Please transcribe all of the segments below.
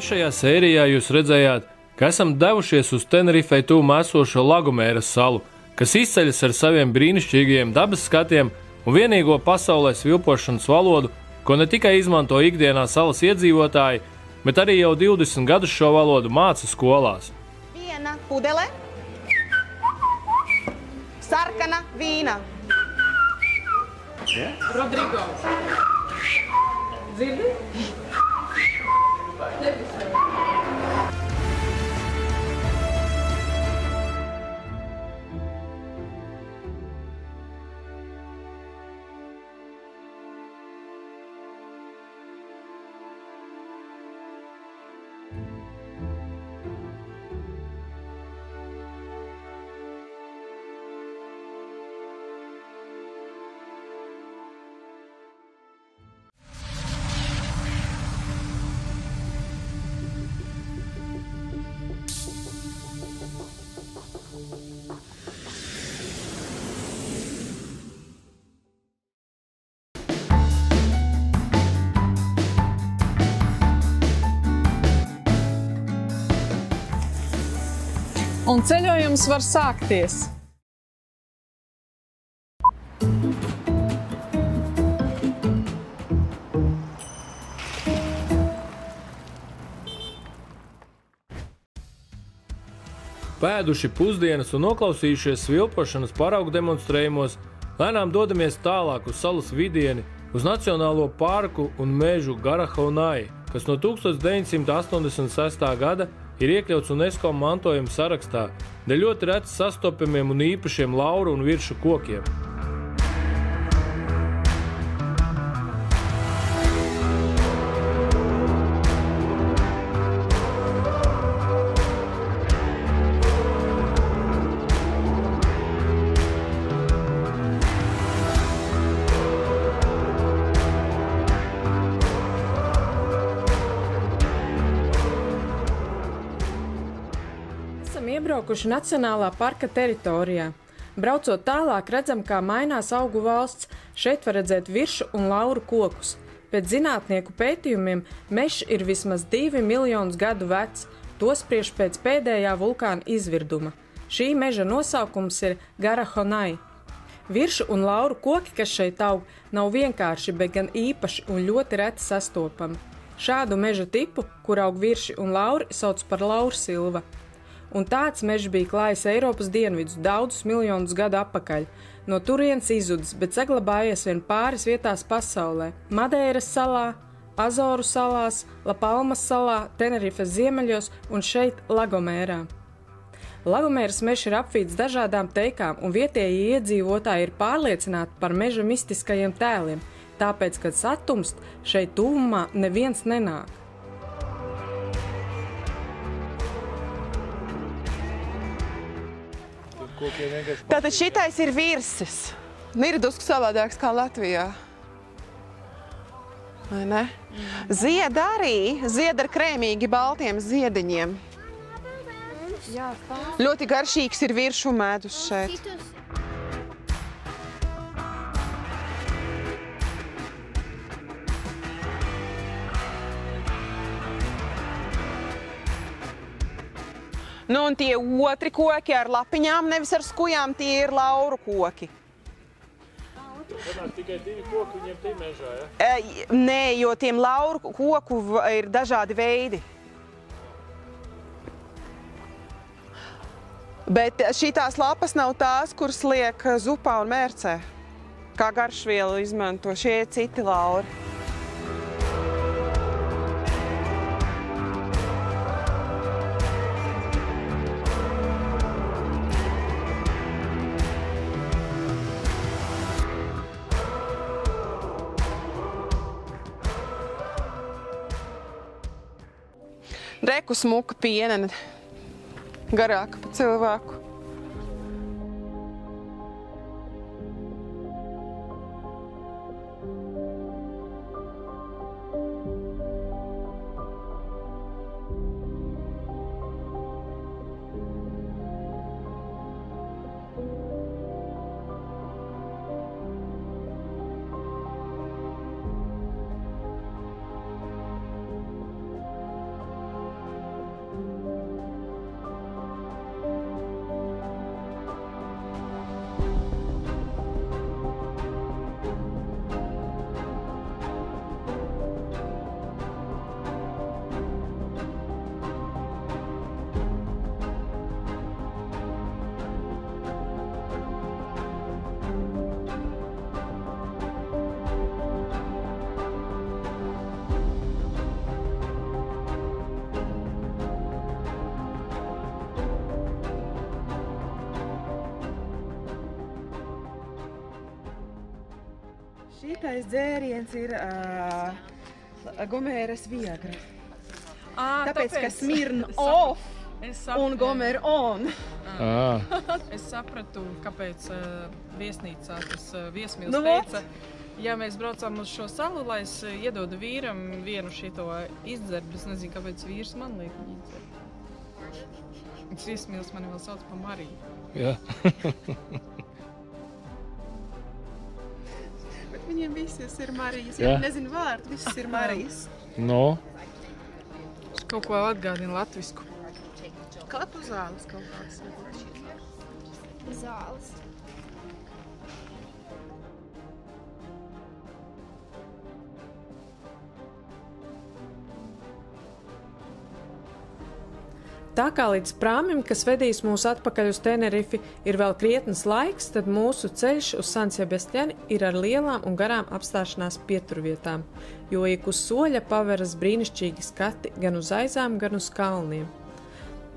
Šajā sērijā jūs redzējāt, ka esam devušies uz Tenerifei tuvumā esošo Lagomēras salu, kas izceļas ar saviem brīnišķīgajiem dabas skatiem un vienīgo pasaulē svilpošanas valodu, ko ne tikai izmanto ikdienā salas iedzīvotāji, bet arī jau 20 gadus šo valodu māca skolās. Viena pudele, sarkana vīna. Rodrigo. Dzirdi? Un ceļojums var sākties. Pēduši pusdienas un noklausījušies svilpošanas paraugu demonstrējumos, lēnām dodamies tālāk uz salas vidieni, uz Nacionālo parku un mežu Garahaunai, kas no 1986. gada ir iekļauts UNESCO mantojuma sarakstā dēļ ļoti reti sastopamiem un īpašiem lauru un viršu kokiem. Iebraukuši Nacionālā parka teritorijā. Braucot tālāk, redzam, kā mainās augu valsts. Šeit var redzēt viršu un lauru kokus. Pēc zinātnieku pētījumiem mežs ir vismaz 2 miljonus gadu vecs, to spriež pēc pēdējā vulkāna izvirduma. Šī meža nosaukums ir Garahaunai. Viršu un lauru koki, kas šeit aug, nav vienkārši, bet gan īpaši un ļoti reti sastopami. Šādu meža tipu, kur aug virši un lauri, sauc par laursilva. Un tāds mežs bija klājis Eiropas dienvidus daudzus miljonus gadu atpakaļ. No turienes izzudis, bet saglabājies vien pāris vietās pasaulē – Madeiras salā, Azoru salās, Lapalmas salā, Tenerifes ziemeļos un šeit Lagomērā. Lagomēras mežs ir apvīts dažādām teikām, un vietējie iedzīvotāji ir pārliecināti par meža mistiskajiem tēliem, tāpēc, kad satumst, šeit tuvumā neviens nenāk. Tātad šitais ir virsis. Ir drusku savādāks kā Latvijā. Vai ne? Zied arī. Zied ar krēmīgi baltiem ziediņiem. Ļoti garšīgs ir viršu medus šeit. Nu, un tie otri koki ar lapiņām, nevis ar skujām, tie ir lauru koki. Sanāk tikai 2 koki viņiem te mežā, ja? Nē, jo tiem lauru koku ir dažādi veidi. Bet šitās lapas nav tās, kuras liek zupā un mērcē. Kā garšvielu izmanto šie citi lauri. Reku smuka pienene, garāka pa cilvēku. Šitais dzēriens ir Gomēras Viagra. Tāpēc, ka Smirn off un Gomer on. Es sapratu, kāpēc viesnīcā tas viesmīls teica, ja mēs braucām uz šo salu, lai es iedodu vīram vienu šito izdzert, es nezinu, kāpēc vīrs man liek izdzert. Tas viesmīls mani vēl sauc par Mariju. Jā. Bet viņiem visas ir Marijas. Ja nezinu vārdu, visas ir Marijas. No. Es kaut ko atgādinu latvisku. Klatu zāles kaut kāds. Zāles. Tā kā līdz prāmim, kas vedīs mūs atpakaļ uz Tenerifi, ir vēl krietnes laiks, tad mūsu ceļš uz San Sebastiani ir ar lielām un garām apstāšanās pieturvietām, jo ik uz soļa paveras brīnišķīgi skati gan uz aizām, gan uz kalniem.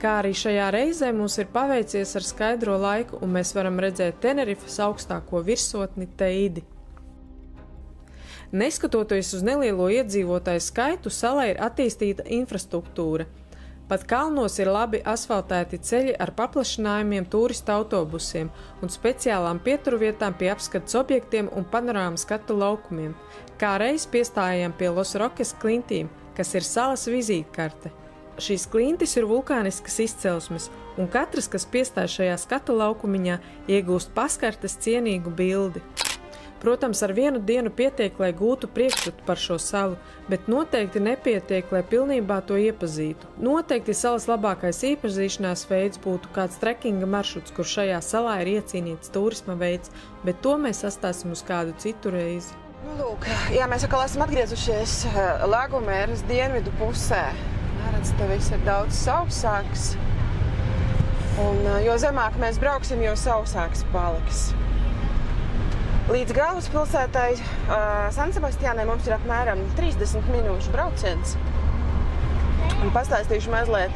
Kā arī šajā reizē mums ir paveicies ar skaidro laiku, un mēs varam redzēt Tenerifes augstāko virsotni Teidi. Neskatoties uz nelielo iedzīvotāju skaitu, salā ir attīstīta infrastruktūra. Pat kalnos ir labi asfaltēti ceļi ar paplašinājumiem turistu autobusiem un speciālām pieturvietām pie apskates objektiem un panorāma skatu laukumiem. Kā reiz piestājām pie Los Roques klintīm, kas ir salas vizītkarte. Šīs klintis ir vulkāniskas izcelsmes, un katrs, kas piestāj šajā skatu laukumiņā, iegūst paskartes cienīgu bildi. Protams, ar vienu dienu pietiek, lai gūtu priekšstatu par šo salu, bet noteikti nepietiek, lai pilnībā to iepazītu. Noteikti salas labākais iepazīšanās veids būtu kāds trekinga maršruts, kur šajā salā ir iecīnīts turisma veids, bet to mēs atstāsim uz kādu citu reizi. Nu, lūk, jā, mēs atkal esam atgriezušies Lagomēras dienvidu pusē. Redz, te viss ir daudz sausāks. Un jo zemāk mēs brauksim, jo sausāks paliks. Līdz galvaspilsētai San Sebastianai mums ir apmēram 30 minūšu brauciens. Un pastāstīšu mazliet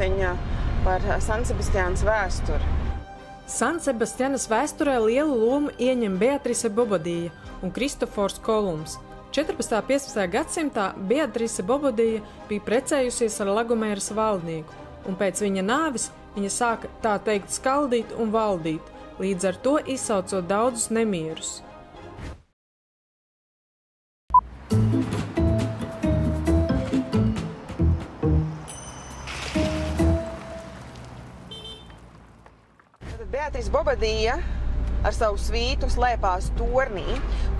par San Sebastianas vēsturi. San Sebastianas vēsturē lielu lomu ieņem Beatrice Bobadilla un Kristofors Kolums. 14. un 15. gadsimtā Beatrice Bobadilla bija precējusies ar Lagomēras valdnieku, un pēc viņa nāves viņa sāka tā teikt skaldīt un valdīt, līdz ar to izsaucot daudzus nemierus. Beatrice Bobadilla ar savu svītu slēpās tornī,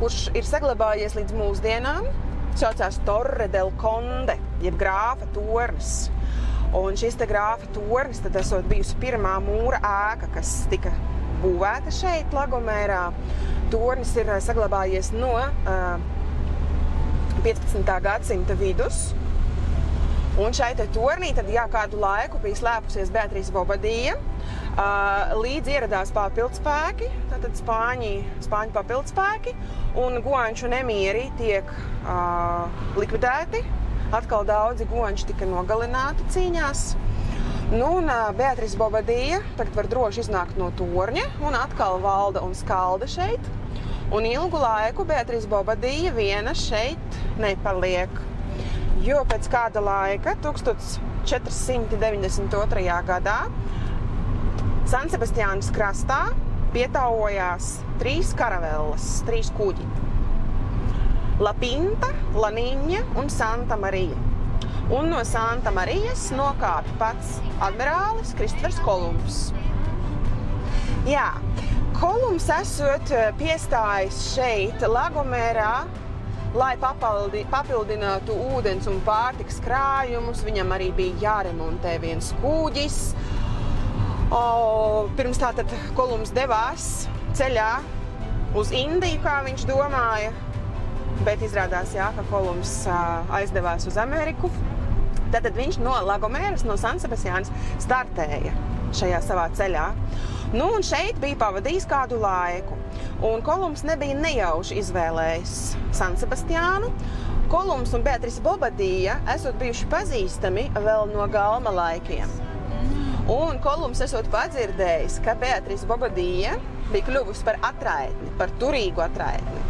kurš ir saglabājies līdz mūsdienām. Saucās Torre del Conde, jeb grāfa tornis. Un šis te grāfa tornis tad esot bijusi pirmā mūra ēka, kas tika būvēta šeit, Lagomērā. Tornis ir saglabājies no 15. gadsimta vidus. Un šai te tornī tad kādu laiku bija slēpusies Beatrice Bobadilla, līdz ieradās papildspēki, tātad spāņu papildspēki, un goanšu nemieri tiek likvidēti. Atkal daudzi goanši tika nogalināti cīņās. Nu, un Beatrice Bobadilla tagad var droši iznākt no torņa un atkal valda un skalda šeit. Un ilgu laiku Beatrice Bobadilla viena šeit nepaliek. Jo pēc kāda laika, 1492. gadā, San Sebastianas krastā pietaujās 3 karavelles, 3 kuģi. La Pinta, La Niña un Santa Marija. Un no Santa Marijas nokāpa pats admirālis Kristofers Kolums. Jā, Kolums esot piestājis šeit Lagomērā, lai papildinātu ūdens un pārtikas krājumus. Viņam arī bija jāremontē viens kuģis. Pirms tātad Kolums devās ceļā uz Indiju, kā viņš domāja, bet izrādās, ka Kolums aizdevās uz Ameriku. Tātad viņš no Lagomēras, no San Sebastianas startēja šajā savā ceļā. Nu, un šeit bija pavadījis kādu laiku. Un Kolums nebija nejauši izvēlējis San Sebastiānu. Kolums un Beatrice Bobadilla esot bijuši pazīstami vēl no Galma laikiem. Un Kolums esot padzirdējis, ka Beatrice Bobadilla bija kļuvusi par atraitni, par turīgu atraitni.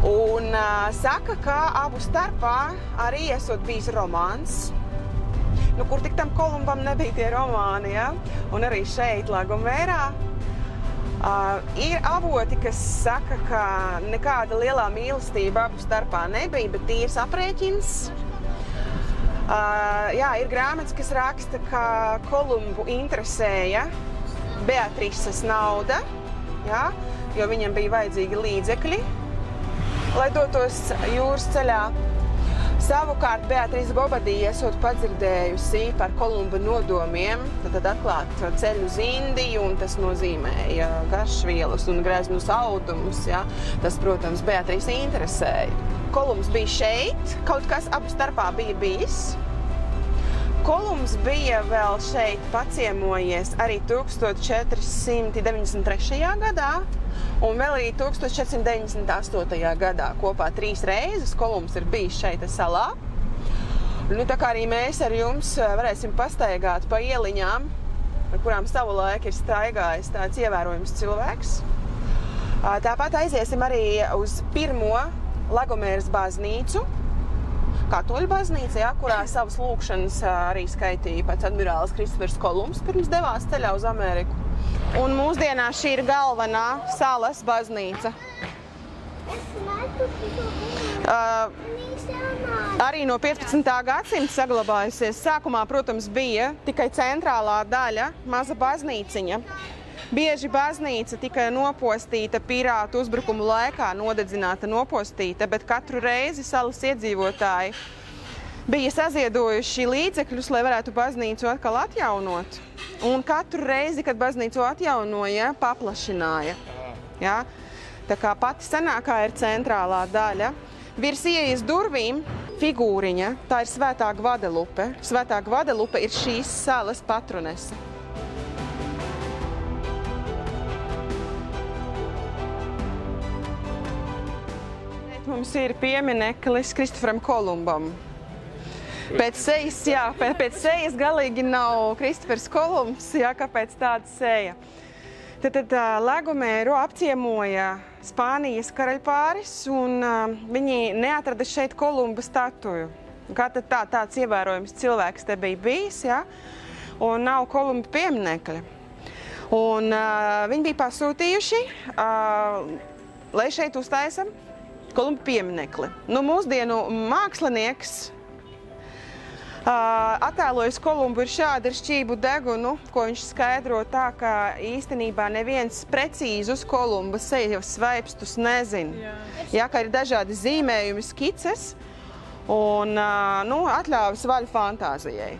Un saka, ka abu starpā arī esot bijis romāns. Kur tik tam Kolumbam nebija tie romāni, ja? Un arī šeit, Lagomērā, ir avoti, kas saka, ka nekāda lielā mīlestība abu starpā nebija, bet tīrs aprēķins. Ir grāmatas, kas raksta, ka Kolumbu interesēja Beatrises nauda, ja? Jo viņam bija vajadzīgi līdzekļi, lai dotos jūras ceļā. Savukārt Beatrice Bobadilla esot padzirdējusi par Kolumba nodomiem, tad atklāt ceļu uz Indiju, un tas nozīmēja garšvielas un greznus audumus. Ja? Tas, protams, Beatrice interesēja. Kolumbs bija šeit, kaut kas abu starpā bija bijis. Kolumbs bija vēl šeit paciemojies arī 1493. gadā, un vēl arī 1498. gadā. Kopā 3 reizes Kolumbs ir bijis šeit salā. Tā kā arī mēs ar jums varēsim pastaigāt pa ieliņām, ar kurām savulaik ir staigājis tāds ievērojams cilvēks. Tāpat aiziesim arī uz pirmo Lagomēras baznīcu, katoļu baznīca, ja, kurā savas lūkšanas arī skaitīja pats admirālis Kristofers Kolumbs pirms devās ceļā uz Ameriku. Un mūsdienās šī ir galvenā salas baznīca. Arī no 15. gadsimta saglabājusies. Sākumā, protams, bija tikai centrālā daļa, maza baznīciņa. Bieži baznīca tika nopostīta pirātu uzbrukumu laikā, nodedzināta, nopostīta, bet katru reizi salas iedzīvotāji bija saziedojuši līdzekļus, lai varētu baznīcu atkal atjaunot. Un katru reizi, kad baznīcu atjaunoja, paplašināja. Ja? Tā kā pati senākā ir centrālā daļa. Virs ieejas durvīm figūriņa, tā ir Svētā Gvadelupe. Svētā Gvadelupe ir šīs salas patronese. Mums ir piemineklis Kristoferam Kolumbam. Pēc sejas galīgi nav Kristofers Kolumbs, kāpēc tāda seja. Tad Lagomēru apciemoja Spānijas karaļpāris, un viņi neatrada šeit Kolumba statuju. Kā tad tāds ievērojams cilvēks te bija bijis, un nav Kolumba pieminekļa. Un viņi bija pasūtījuši, lai šeit uztaisa Kolumba pieminekli. Mūsdienu mākslinieks attēlojas Kolumbu ir šādi ar šķību degunu, ko viņš skaidro tā, ka īstenībā neviens precīzus Kolumba sejas vaipstus nezina. Ja, ka ir dažādi zīmējumi, skices un atļaujas vaļu fantāzijai.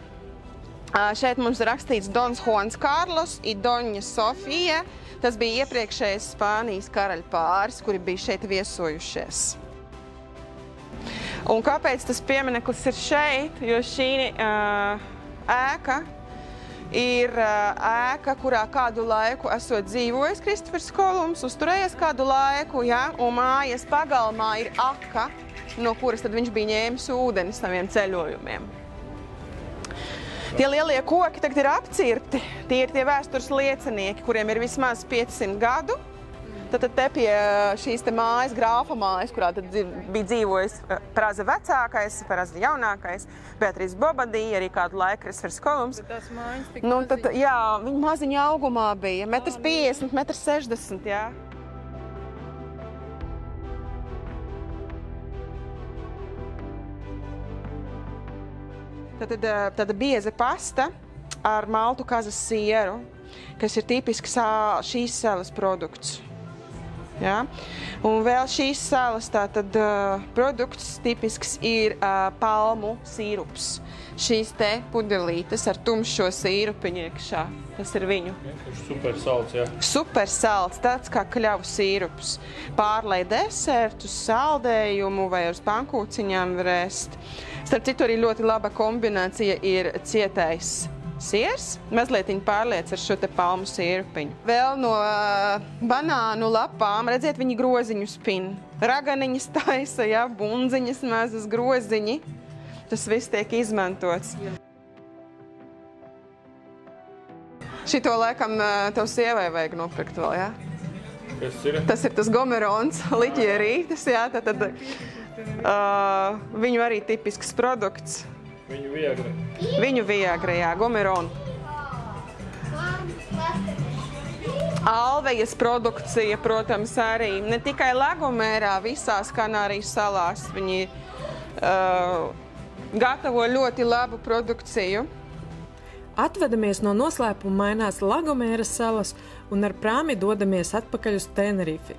Šeit mums ir rakstīts Dons Juans Karlos i Doņa Sofija. Tas bija iepriekšējais Spānijas karaļpāris, kuri bija šeit viesojušies. Un kāpēc tas piemineklis ir šeit? Jo šī ēka ir ēka, kurā kādu laiku esot dzīvojis Kristofers Kolumbs, uzturējies kādu laiku, un mājas pagalmā ir aka, no kuras tad viņš bija ņēmis ūdeni saviem ceļojumiem. Tie lielie koki tagad ir apcirpti, tie ir tie vēstures liecinieki, kuriem ir vismaz 500 gadu. Tad te pie šīs te mājas, grāfa mājas, kurā tad bija dzīvojis Praza vecākais, Praza jaunākais, Beatrice Bobadilla, arī kādu laiku Kristofers Kolumbs. Bet tās mājas tik maziņas? Jā, viņa maziņa augumā bija, 1,50 m, 1,60 m, jā. Tad bieza pasta ar maltu kazas sieru, kas ir tipisks šīs salas produkts. Ja? Un vēl šīs salas produkts tipisks ir palmu sīrups. Šīs te pudelītes ar tumšo sīrupiņu iekšā. Tas ir viņu. Supersalts, jā. Supersalts, tāds kā kļavu sīrups. Pārlai desertus, saldējumu vai uz pankūciņām var ēst. Starp citu, arī ļoti laba kombinācija ir cietais siers, mazlietiņ pārliec ar šo te palmu sīrupiņu. Vēl no banānu lapām, redziet, viņi groziņu spin. Raganiņas taisa, bundziņas mazas groziņi. Tas viss tiek izmantots. Šito laikam tev sievai vajag nopirkt vēl, Kas ir? Tas ir tas gomerons, liķierītis, jā, tad viņu arī tipisks produkts. Viņu viagra, jā, gomeron. Alvejas produkcija, protams, arī ne tikai Lagomērā, visās Kanārijas salās viņi gatavo ļoti labu produkciju. Atvedamies no noslēpumainās Lagomēras salas un ar prāmi dodamies atpakaļ uz Tenerifi.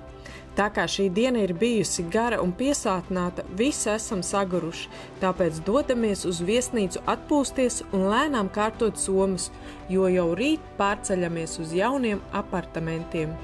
Tā kā šī diena ir bijusi gara un piesātināta, visi esam saguruši, tāpēc dodamies uz viesnīcu atpūsties un lēnām kārtot somas, jo jau rīt pārceļamies uz jauniem apartamentiem.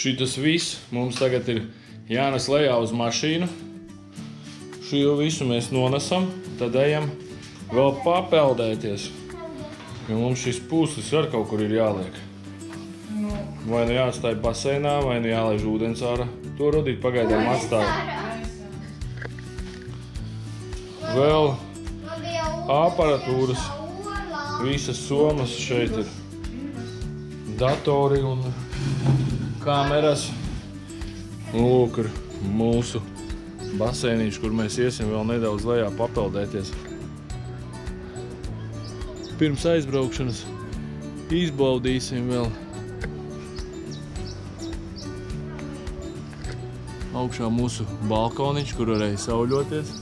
Šitas viss mums tagad ir jānes lejā uz mašīnu. Šo visu mēs nonesam, tad ejam vēl papeldēties. Jo mums šis pūslis ar kaut kur ir jāliek. Vai nu jāatstāj baseinā, vai nu jālaiž ūdens ārā. To Rudīt pagaidām atstāja. Vēl aparatūras, visas somas šeit ir. Datori un kameras. Lūk, ir mūsu baseinīši, kur mēs iesim vēl nedaudz lejā papeldēties. Pirms aizbraukšanas izbaudīsim vēl augšā mūsu balkoniņš, kur varēja sauļoties.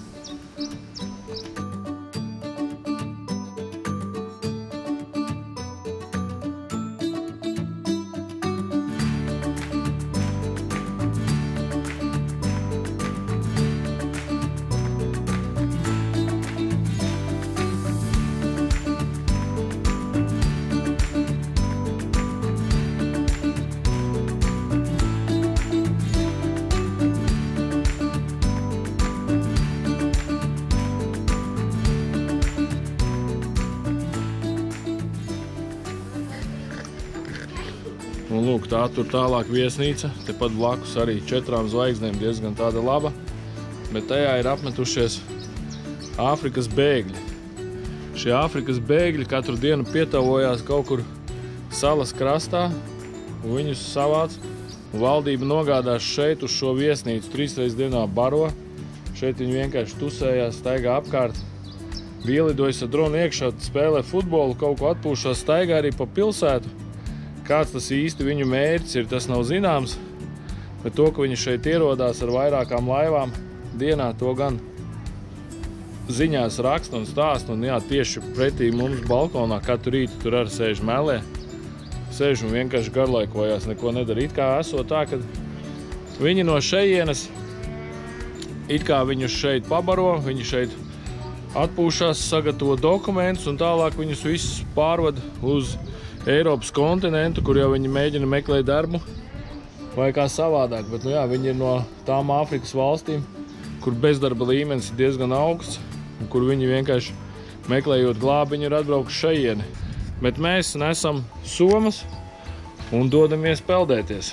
Un lūk, tā tur tālāk viesnīca, tepat blakus arī 4 zvaigznēm diezgan tāda laba, bet tajā ir apmetušies Āfrikas bēgļi. Šie Āfrikas bēgļi katru dienu pietavojās kaut kur salas krastā, un viņus savāc, un valdība nogādās šeit uz šo viesnīcu 3 reizes dienā baro. Šeit viņi vienkārši tusējās, staigā apkārt, ielidojas ar dronu iekšā, spēlē futbolu, kaut ko atpūšās, staigā arī pa pilsētu. Kāds tas īsti viņu mērķis ir, tas nav zināms, bet to, ka viņi šeit ierodās ar vairākām laivām dienā, to gan ziņās raksta un stāsta, un jā, tieši pretī mums balkonā katru rītu tur arī sēž melē, sēž un vienkārši garlaikojās, neko nedara. It kā esot tā, ka viņi no šejienes, it kā viņus šeit pabaro, viņi šeit atpūšās, sagatavo dokumentus un tālāk viņus visus pārvada uz Eiropas kontinentu, kur jau viņi mēģina meklēt darbu vai kā savādāk, bet nu jā, viņi ir no tām Āfrikas valstīm, kur bezdarba līmenis ir diezgan augsts, un kur viņi vienkārši meklējot glābiņu ir atbraukuši šajieni. Bet mēs nesam somas un dodamies peldēties.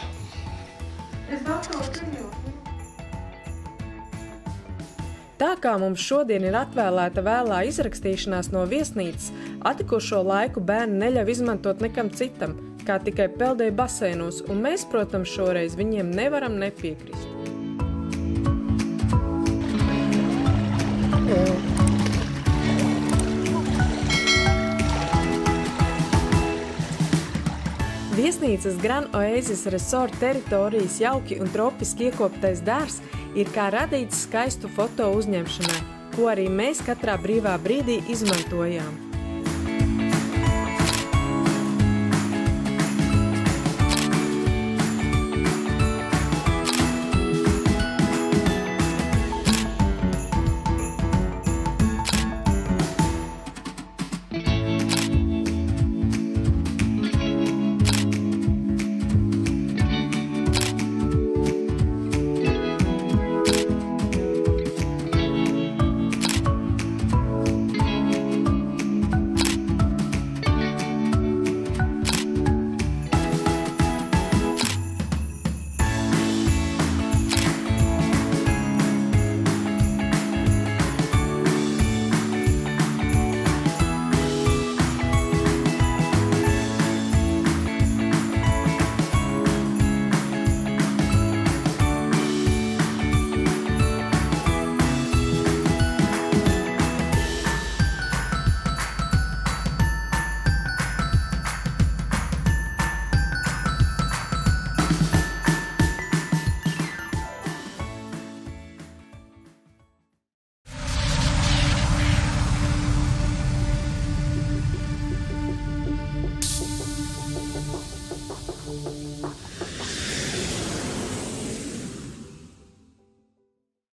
Tā kā mums šodien ir atvēlēta vēlā izrakstīšanās no viesnīcas, atlikušo laiku bērni neļauj izmantot nekam citam, kā tikai peldē baseinos, un mēs, protams, šoreiz viņiem nevaram nepiekrist. Viesnīcas Gran Oasis Resort teritorijas jauki un tropiski iekoptais dārs ir kā radīts skaistu foto uzņemšanai, ko arī mēs katrā brīvā brīdī izmantojām.